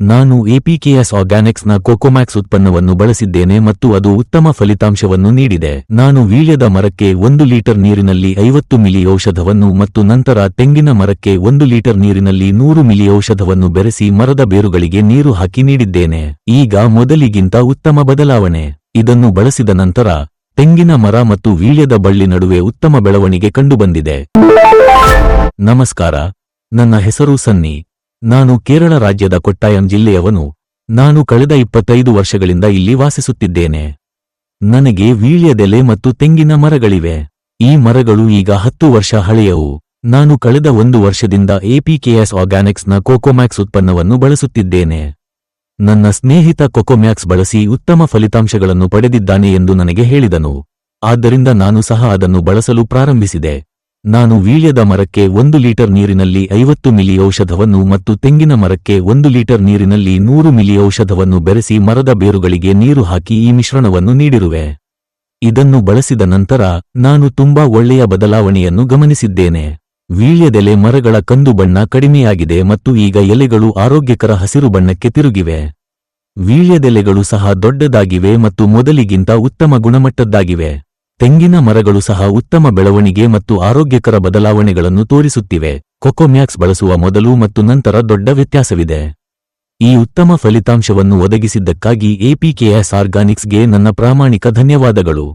ನಾನು ಎಪಿಕೆಎಸ್ ಆರ್ಗ್ಯಾನಿಕ್ಸ್ನ ಕೊಕೊಮ್ಯಾಕ್ಸ್ ಉತ್ಪನ್ನವನ್ನು ಬಳಸಿದ್ದೇನೆ ಮತ್ತು ಅದು ಉತ್ತಮ ಫಲಿತಾಂಶವನ್ನು ನೀಡಿದೆ. ನಾನು ವೀಳ್ಯದ ಮರಕ್ಕೆ 1 ಲೀಟರ್ ನೀರಿನಲ್ಲಿ 50 ಮಿಲಿ ಔಷಧವನ್ನು ಮತ್ತು ನಂತರ ತೆಂಗಿನ ಮರಕ್ಕೆ 1 ಲೀಟರ್ ನೀರಿನಲ್ಲಿ 100 ಮಿಲಿ ಔಷಧವನ್ನು ಬೆರೆಸಿ ಮರದ ಬೇರುಗಳಿಗೆ ನೀರು ಹಾಕಿ ನೀಡಿದ್ದೇನೆ. ಈಗ ಮೊದಲಿಗಿಂತ ಉತ್ತಮ ಬದಲಾವಣೆ. ಇದನ್ನು ಬಳಸಿದ ನಂತರ ತೆಂಗಿನ ಮರ ಮತ್ತು ವೀಳ್ಯದ ಬಳ್ಳಿ ನಡುವೆ ಉತ್ತಮ ಬೆಳವಣಿಗೆ ಕಂಡುಬಂದಿದೆ. ನಮಸ್ಕಾರ, ನನ್ನ ಹೆಸರು ಸನ್ನಿ. ನಾನು ಕೇರಳ ರಾಜ್ಯದ ಕೊಟ್ಟಾಯಂ ಜಿಲ್ಲೆಯವನು. ನಾನು ಕಳೆದ 25 ವರ್ಷಗಳಿಂದ ಇಲ್ಲಿ ವಾಸಿಸುತ್ತಿದ್ದೇನೆ. ನನಗೆ ವೀಳ್ಯದೆಲೆ ಮತ್ತು ತೆಂಗಿನ ಮರಗಳಿವೆ. ಈ ಮರಗಳು ಈಗ 10 ವರ್ಷ ಹಳೆಯವು. ನಾನು ಕಳೆದ 1 ವರ್ಷದಿಂದ ಎಪಿಕೆಎಸ್ ಆರ್ಗ್ಯಾನಿಕ್ಸ್ನ ಕೊಕೊಮ್ಯಾಕ್ಸ್ ಉತ್ಪನ್ನವನ್ನು ಬಳಸುತ್ತಿದ್ದೇನೆ. ನನ್ನ ಸ್ನೇಹಿತ ಕೊಕೊಮ್ಯಾಕ್ಸ್ ಬಳಸಿ ಉತ್ತಮ ಫಲಿತಾಂಶಗಳನ್ನು ಪಡೆದಿದ್ದಾನೆ ಎಂದು ನನಗೆ ಹೇಳಿದನು. ಆದ್ದರಿಂದ ನಾನು ಸಹ ಅದನ್ನು ಬಳಸಲು ಪ್ರಾರಂಭಿಸಿದೆ. ನಾನು ವೀಳ್ಯದ ಮರಕ್ಕೆ 1 ಲೀಟರ್ ನೀರಿನಲ್ಲಿ 50 ಮಿಲಿ ಔಷಧವನ್ನು ಮತ್ತು ತೆಂಗಿನ ಮರಕ್ಕೆ 1 ಲೀಟರ್ ನೀರಿನಲ್ಲಿ 100 ಮಿಲಿ ಔಷಧವನ್ನು ಬೆರೆಸಿ ಮರದ ಬೇರುಗಳಿಗೆ ನೀರು ಹಾಕಿ ಈ ಮಿಶ್ರಣವನ್ನು ನೀಡಿರುವೆ. ಇದನ್ನು ಬಳಸಿದ ನಂತರ ನಾನು ತುಂಬಾ ಒಳ್ಳೆಯ ಬದಲಾವಣೆಯನ್ನು ಗಮನಿಸಿದ್ದೇನೆ. ವೀಳ್ಯದೆಲೆ ಮರಗಳ ಕಂದು ಬಣ್ಣ ಕಡಿಮೆಯಾಗಿದೆ ಮತ್ತು ಈಗ ಎಲೆಗಳು ಆರೋಗ್ಯಕರ ಹಸಿರು ಬಣ್ಣಕ್ಕೆ ತಿರುಗಿವೆ. ವೀಳ್ಯದೆಲೆಗಳು ಸಹ ದೊಡ್ಡದಾಗಿವೆ ಮತ್ತು ಮೊದಲಿಗಿಂತ ಉತ್ತಮ ಗುಣಮಟ್ಟದ್ದಾಗಿವೆ. ತೆಂಗಿನ ಮರಗಳು ಸಹ ಉತ್ತಮ ಬೆಳವಣಿಗೆ ಮತ್ತು ಆರೋಗ್ಯಕರ ಬದಲಾವಣೆಗಳನ್ನು ತೋರಿಸುತ್ತಿವೆ. ಕೊಕೊಮ್ಯಾಕ್ಸ್ ಬಳಸುವ ಮೊದಲು ಮತ್ತು ನಂತರ ದೊಡ್ಡ ವ್ಯತ್ಯಾಸವಿದೆ. ಈ ಉತ್ತಮ ಫಲಿತಾಂಶವನ್ನು ಒದಗಿಸಿದ್ದಕ್ಕಾಗಿ ಎಪಿಕೆಎಸ್ ಆರ್ಗಾನಿಕ್ಸ್ಗೆ ನನ್ನ ಪ್ರಾಮಾಣಿಕ ಧನ್ಯವಾದಗಳು.